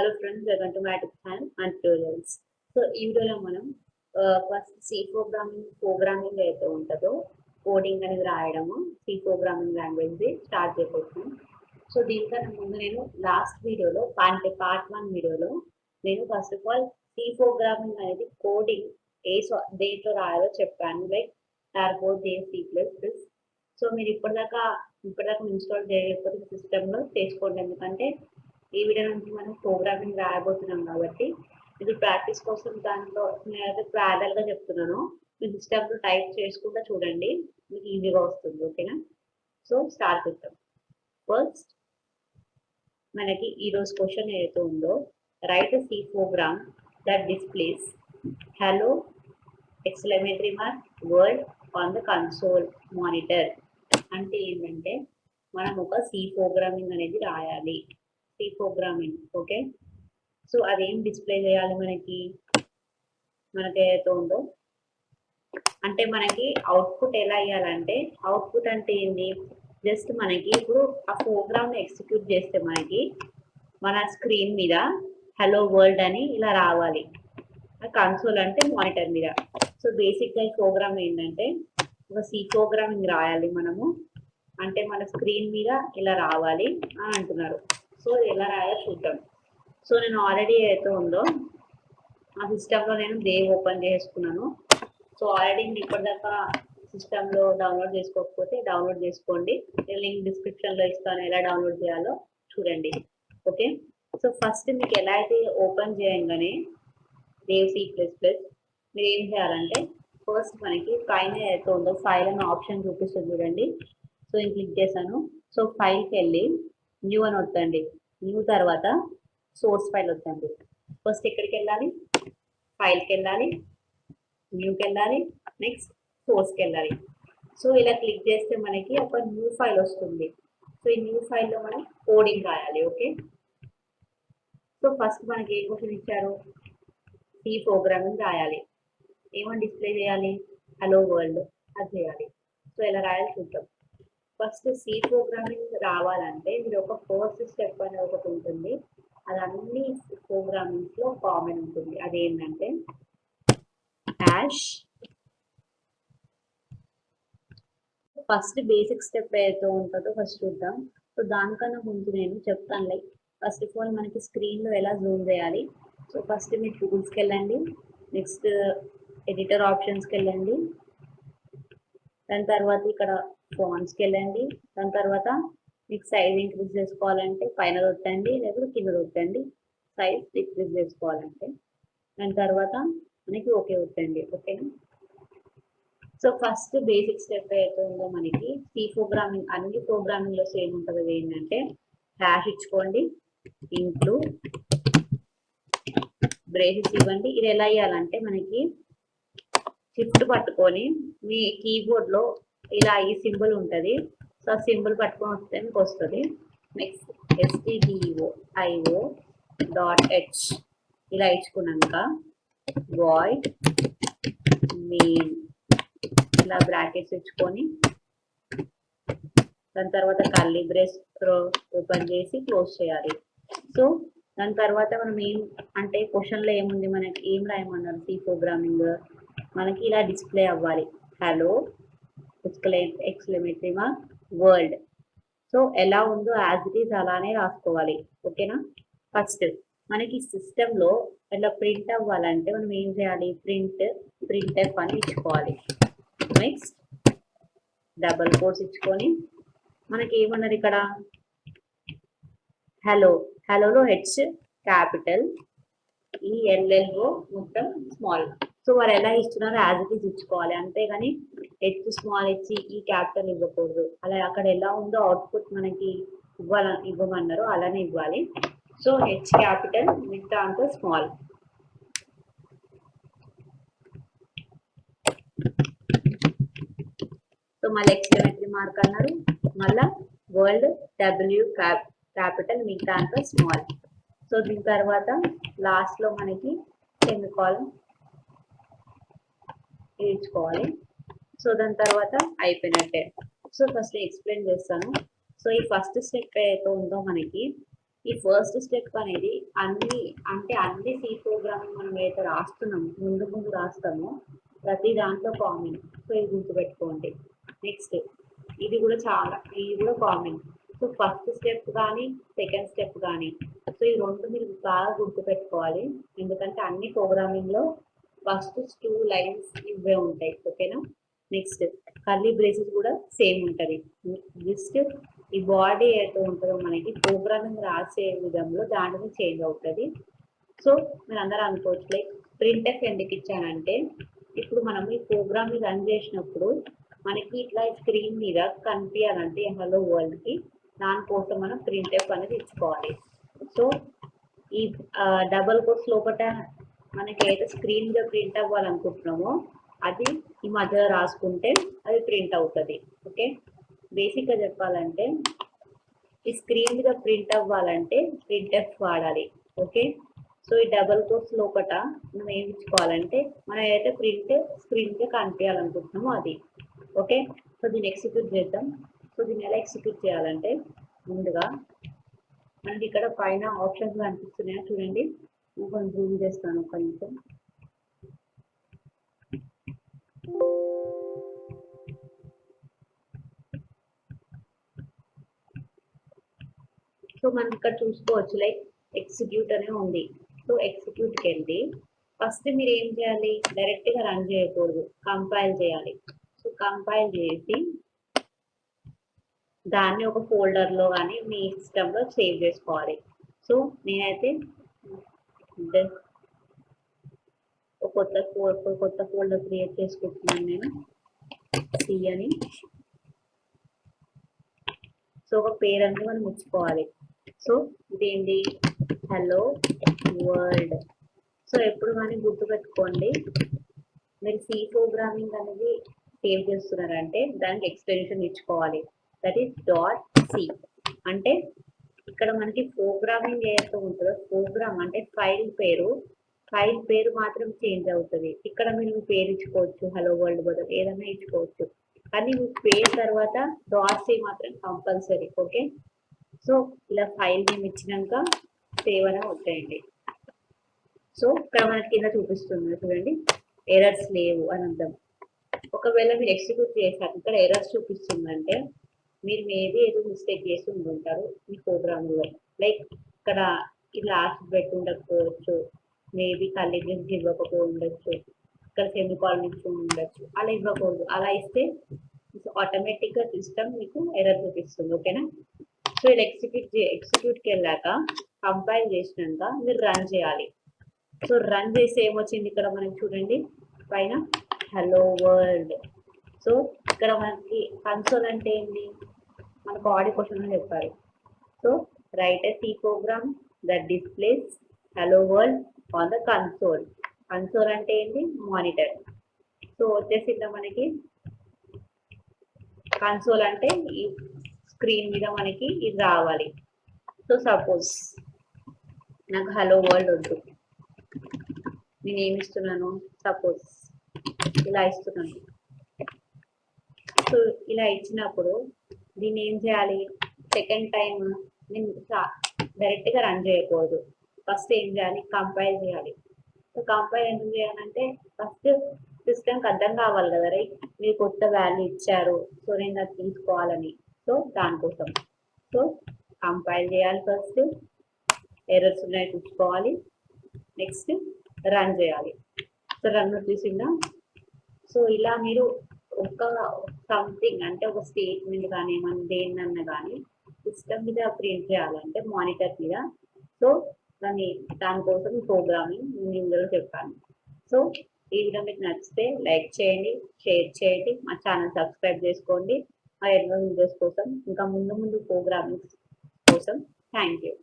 Hello friends, welcome to my channel and tutorials. So ఈ వీడియోలో మనం ఫస్ట్ సి ప్రోగ్రామింగ్ అయితే ఉంటుందో కోడింగ్ అనేది రాయడము సి ప్రోగ్రామింగ్ లాంగ్వేజ్ స్టార్ట్ చేయబోతున్నాం. సో దీనికన్నా ముందు నేను లాస్ట్ వీడియోలో పార్ట్ 1 వీడియోలో నేను first of all C programming అనేది కోడింగ్ దేంట్లో రాయాలో చెప్పాను, లైక్ టర్బో C++. సో మీరు ఇప్పటిదాకా ఇన్స్టాల్ చేయకపోతే సిస్టంలో చేసుకోండి, ఎందుకంటే ఈ వీడియో నుంచి మనం ప్రోగ్రామింగ్ రాయబోతున్నాం కాబట్టి ఇది ప్రాక్టీస్ కోసం. దాంట్లో నేనైతే ప్యారల్గా చెప్తున్నాను, మీ సిస్టంలో టైప్ చేసుకుంటూ చూడండి, మీకు ఈజీగా వస్తుంది. ఓకేనా? సో స్టార్ట్ చేద్దాం. ఫస్ట్ మనకి ఈరోజు క్వశ్చన్ ఏదైతే ఉందో, write C program that displays hello exclamatory mark word on the console monitor. అంటే ఏంటంటే మనం ఒక సి ప్రోగ్రామింగ్ అనేది రాయాలి, సి ప్రోగ్రామింగ్. ఓకే, సో అదేం డిస్ప్లే చేయాలి మనకి ఏదైతే ఉందో, అంటే మనకి అవుట్పుట్ ఎలా ఇవ్వాలంటే, అవుట్పుట్ అంటే ఏంటి, జస్ట్ మనకి ఇప్పుడు ఆ ప్రోగ్రామ్ని ఎగ్జిక్యూట్ చేస్తే మనకి మన స్క్రీన్ మీద హలో వరల్డ్ అని ఇలా రావాలి, కన్సోల్ అంటే మానిటర్ మీద. సో బేసిక్గా ఈ ప్రోగ్రామ్ ఏంటంటే ఒక సి ప్రోగ్రామింగ్ రాయాలి మనము, అంటే మన స్క్రీన్ మీద ఇలా రావాలి అని అంటున్నారు. సో ఎలా రాయాలో చూద్దాం. సో నేను ఆల్రెడీ ఏదైతే ఉందో ఆ సిస్టంలో నేను దేవ్ ఓపెన్ చేసుకున్నాను. సో ఆల్రెడీ నేను ఇప్పటిదాకా సిస్టంలో డౌన్లోడ్ చేసుకోకపోతే డౌన్లోడ్ చేసుకోండి, లింక్ డిస్క్రిప్షన్లో ఇస్తాను, ఎలా డౌన్లోడ్ చేయాలో చూడండి. ఓకే, సో ఫస్ట్ మీకు ఎలా అయితే ఓపెన్ చేయగానే దేవ్ C++, మీరు ఏం చేయాలంటే ఫస్ట్ మనకి పైన ఏదైతే ఉందో ఫైల్ అనే ఆప్షన్ చూపిస్తుంది చూడండి. సో నేను క్లిక్ చేశాను. సో ఫైల్కి వెళ్ళి న్యూ అని వద్దండి, న్యూ తర్వాత సోర్స్ ఫైల్ వద్దండి. ఫస్ట్ ఎక్కడికి వెళ్ళాలి, ఫైల్కి వెళ్ళాలి, న్యూకి వెళ్ళాలి, నెక్స్ట్ సోర్స్కి వెళ్ళాలి. సో ఇలా క్లిక్ చేస్తే మనకి ఒక న్యూ ఫైల్ వస్తుంది. సో ఈ న్యూ ఫైల్లో మనం కోడింగ్ రాయాలి. ఓకే, సో ఫస్ట్ మనకి ఏ క్వశ్చన్ ఇచ్చారు, సి ప్రోగ్రామింగ్ రాయాలి. ఏమని డిస్ప్లే చేయాలి, హలో వరల్డ్ అది చేయాలి. సో ఎలా రాయాలి చూద్దాం. ఫస్ట్ సి ప్రోగ్రామింగ్ రావాలంటే మీరు ఒక ఫస్ట్ స్టెప్ అనేది ఒకటి ఉంటుంది, అది అన్ని ప్రోగ్రామింగ్స్లో కామన్ ఉంటుంది. అదేంటంటే హ్యాష్. ఫస్ట్ బేసిక్ స్టెప్ ఏదైతే ఉంటుందో ఫస్ట్ చూద్దాం. సో దానికన్నా ముందు నేను చెప్తాను, లైక్ ఫస్ట్ ఆఫ్ ఆల్ మనకి స్క్రీన్లో ఎలా జూమ్ చేయాలి. సో ఫస్ట్ మీరు టూల్స్కి వెళ్ళండి, నెక్స్ట్ ఎడిటర్ ఆప్షన్స్కి వెళ్ళండి, దాని తర్వాత ఇక్కడ ఫాంట్స్కి వెళ్ళండి, దాని తర్వాత మీకు సైజ్ ఇంక్రీజ్ చేసుకోవాలంటే పైన దొట్టండి, లేకపోతే కింద దొట్టండి. సైజ్ డిక్రీజ్ చేసుకోవాలంటే దాని తర్వాత మనకి ఓకే వద్దండి. ఓకేనా? సో ఫస్ట్ బేసిక్ స్టెప్ అయితే ఉందో మనకి సి ప్రోగ్రామింగ్, అన్ని ప్రోగ్రామింగ్లో సేమ్ ఉంటుంది. ఏంటంటే హ్యాష్ ఇచ్చుకోండి, ఇంక్లూడ్ బ్రేసెస్ ఇవ్వండి. ఇది ఎలా ఇవ్వాలంటే మనకి షిఫ్ట్ పట్టుకొని మీ కీబోర్డ్లో ఇలా ఈ సింబల్ ఉంటుంది. సో ఆ సింబల్ పట్టుకొని వస్తే మీకు వస్తుంది. నెక్స్ట్ stdio.io.h ఇలా ఇచ్చుకున్నాక వాయిడ్ మెయిన్ ఇలా బ్రాకెట్స్ ఇచ్చుకొని దాని తర్వాత కర్లీ బ్రేస్ ఓపెన్ చేసి క్లోజ్ చేయాలి. సో దాని తర్వాత మనం ఏం అంటే క్వశ్చన్లో ఏముంది, మనకి ఏం రాయమన్నారు, సి ప్రోగ్రామింగ్ మనకి ఇలా డిస్ప్లే అవ్వాలి, hello exclamatory mark world. So ఎలా ఉందో యాజ్ ఇట్ ఈజ్ అలానే రాసుకోవాలి. ఓకేనా? ఫస్ట్ మనకి సిస్టంలో ఇట్లా ప్రింట్ అవ్వాలంటే మనం ఏం చేయాలి, ప్రింట్ఎఫ్ అని ఇచ్చుకోవాలి. నెక్స్ట్ డబల్ కోట్స్ ఇచ్చుకొని మనకి ఏమన్నారు ఇక్కడ, హలోలో హెచ్ క్యాపిటల్, ఈ ఎల్ఎల్ఓ మొత్తం స్మాల్. సో వారు ఎలా ఇస్తున్నారు యాజ్ ఇట్ ఈజ్ ఇచ్చుకోవాలి, అంతేగాని హెచ్ స్మాల్ ఇచ్చి ఈ క్యాపిటల్ ఇవ్వకూడదు. అలా అక్కడ ఎలా ఉందో అవుట్పుట్ మనకి ఇవ్వమన్నారు అలానే ఇవ్వాలి. సో హెచ్ క్యాపిటల్, మిగతా అంతా స్మాల్. సో మళ్ళీ ఎక్స్క్లమేటరీ మార్క్ అన్నారు, మళ్ళీ వరల్డ్ డబ్ల్యూ క్యాపిటల్, మిగతా అంతా స్మాల్. సో దీని తర్వాత లాస్ట్లో మనకి సెమికోలన్ ఇచ్చుకోవాలి. సో దాని తర్వాత అయిపోయినట్టే. సో ఫస్ట్ ఎక్స్ప్లెయిన్ చేస్తాను. సో ఈ ఫస్ట్ స్టెప్ ఏదైతే ఉందో మనకి ఈ ఫస్ట్ స్టెప్ అనేది అన్ని సి ప్రోగ్రామింగ్ మనం ఏదైతే రాస్తున్నామో ముందు రాస్తామో ప్రతి దాంట్లో కామన్. సో ఇది గుర్తుపెట్టుకోండి. నెక్స్ట్ ఇది కూడా కామన్. సో ఫస్ట్ స్టెప్ కానీ సెకండ్ స్టెప్ కానీ సో ఈ రెండు మీరు బాగా గుర్తుపెట్టుకోవాలి. ఎందుకంటే అన్ని ప్రోగ్రామింగ్లో ఫస్ట్ 2 లైన్స్ ఇవే ఉంటాయి. ఓకేనా. నెక్స్ట్ కర్లీ బ్రేసెస్ కూడా సేమ్ ఉంటుంది. జస్ట్ ఈ బాడీ ఏదైతే ఉంటుందో మనకి ప్రోగ్రామింగ్ రాసే విధంలో దాంట్లో చేంజ్ అవుతుంది. సో మీరు అందరూ అనుకోవచ్చు లైక్ ప్రింట్ఎఫ్ ఎందుకు ఇచ్చానంటే ఇప్పుడు మనం ఈ ప్రోగ్రామ్ని రన్ చేసినప్పుడు మనకి ఇట్లా స్క్రీన్ మీద కనిపించాలంటే హలో వరల్డ్కి దానికోసం మనం ప్రింట్ఎఫ్ అనేది ఇచ్చుకోవాలి. సో ఈ డబల్ కోట్స్ లోపల మనకి ఏదైతే స్క్రీన్ మీద ప్రింట్ అవ్వాలనుకుంటున్నామో అది ఈ మధ్యలో రాసుకుంటే అది ప్రింట్ అవుతుంది. ఓకే. బేసిక్గా చెప్పాలంటే ఈ స్క్రీన్ మీద ప్రింట్ అవ్వాలంటే ప్రింట్ఎఫ్ వాడాలి. ఓకే. సో ఈ డబల్ కోట్స్ లోపల మనం ఏమి ఇచ్చుకోవాలంటే మనం ఏదైతే ప్రింట్ స్క్రీన్ మీద కనిపించాలనుకుంటున్నామో అది. ఓకే. సో దీన్ని ఎగ్జిక్యూట్ చేద్దాం. సో దీన్ని ఎలా ఎగ్జిక్యూట్ చేయాలంటే ముందుగా మనకి ఇక్కడ పైన ఆప్షన్స్ కనిపిస్తున్నాయా చూడండి. నేను కొంచెం జూమ్ చేస్తాను ఒక నిమిషం. సో మనకి ఇక్కడ చూసుకోవచ్చు లైక్ ఎగ్జిక్యూట్ అనే ఉంది. సో ఎగ్జిక్యూట్కి వెళ్ళి ఫస్ట్ మీరు ఏం చేయాలి, డైరెక్ట్గా రన్ చేయకూడదు, కంపైల్ చేయాలి. సో కంపైల్ చేసి దాన్ని ఒక ఫోల్డర్లో కానీ మీ సిస్టంలో సేవ్ చేసుకోవాలి. సో నేనైతే కొత్త ఫోల్డర్ క్రియేట్ చేసుకుంటున్నాను నేను సి అని. సో ఒక పేరు అనేది మనం ఇచ్చుకోవాలి. సో ఇదేంటి హలో వరల్డ్. సో ఎప్పుడు కానీ గుర్తుపెట్టుకోండి, మీరు సి ప్రోగ్రామింగ్ అనేది సేవ్ చేస్తున్నారంటే దానికి ఎక్స్టెన్షన్ ఇచ్చుకోవాలి. That is .c. అంటే ఇక్కడ మనకి ప్రోగ్రామింగ్ ఏదైతే ఉంటుందో ప్రోగ్రామ్ అంటే ఫైల్ పేరు మాత్రం చేంజ్ అవుతుంది. ఇక్కడ మీరు మీ పేరు ఇచ్చుకోవచ్చు, హలో వరల్డ్ బదులు ఏదైనా ఇచ్చుకోవచ్చు, కానీ మీ పేరు తర్వాత .c మాత్రం కంపల్సరీ. ఓకే. సో ఇలా ఫైల్ నేమ్ ఇచ్చినాక సేవ్ అని వచ్చేయండి. సో ఇక్కడ మనకి కింద చూపిస్తుంది చూడండి, ఎర్రర్స్ లేవు అని అర్థం. ఒకవేళ మీరు ఎగ్జిక్యూట్ చేశారు ఇక్కడ ఎర్రర్స్ చూపిస్తుందంటే మీరు మేబీ ఏదో మిస్టేక్ చేసి ఉంటుంటారు మీ ప్రోగ్రామ్లో. లైక్ ఇక్కడ ఈ లాస్ట్ పెట్టి ఉండకపోవచ్చు, మేబీ కల్లిగ్స్ ఇవ్వకపో ఉండొచ్చు, ఇక్కడ సెమికాలన్ ఇచ్చి ఉండొచ్చు. అలా ఇవ్వకూడదు. అలా ఇస్తే ఆటోమేటిక్గా సిస్టమ్ మీకు ఎర్రర్ చూపిస్తుంది. ఓకేనా. సో ఇలా ఎగ్జిక్యూట్కి వెళ్ళాక కంపైల్ చేసినాక మీరు రన్ చేయాలి. సో రన్ చేసి ఏమొచ్చింది ఇక్కడ మనకి చూడండి పైన హలో వరల్డ్. సో ఇక్కడ మనకి కన్సోల్ అంటే ఏంటి, మనకు ఆడి క్వశ్చన్ అని చెప్పారు. So write a C program that displays hello world on the console. Console అంటే ఏంటి, మానిటర్. సో వచ్చేసి మనకి కన్సోల్ అంటే ఈ స్క్రీన్ మీద మనకి ఇది రావాలి. సో సపోజ్ నాకు హలో వరల్డ్ వద్దు, నేను ఏమి ఇస్తున్నాను, సపోజ్ ఇలా ఇస్తున్నాను. సో ఇలా ఇచ్చినప్పుడు దీన్ని ఏం చేయాలి, సెకండ్ టైం నేను డైరెక్ట్గా రన్ చేయకూడదు. ఫస్ట్ ఏం చేయాలి, కంపైల్ చేయాలి. సో కంపైల్ ఎందుకు చేయాలంటే ఫస్ట్ సిస్టమ్కి అర్థం కావాలి కదా, రైట్. మీరు కొత్త వాల్యూ ఇచ్చారు, సో నేను అది తీసుకోవాలని. సో దానికోసం సో కంపైల్ చేయాలి, ఫస్ట్ ఎర్రర్స్ ఉన్నాయి చూసుకోవాలి, నెక్స్ట్ రన్ చేయాలి. సో రన్ వచ్చేసిందా. సో ఇలా మీరు ఒక సంథింగ్ అంటే ఒక స్టేట్మెంట్ కానీ మనం దేన్నన్నా కానీ సిస్టమ్ మీద ప్రింట్ చేయాలంటే మానిటర్ మీద. సో దానికోసం ప్రోగ్రామింగ్ నేను ఇందులో చెప్పాను. సో ఈ వీడియో మీకు నచ్చితే లైక్ చేయండి, షేర్ చేయండి, మా ఛానల్ సబ్స్క్రైబ్ చేసుకోండి. మా ఎన్నో వీడియోస్ కోసం ఇంకా ముందు ప్రోగ్రామింగ్ కోసం. Thank you.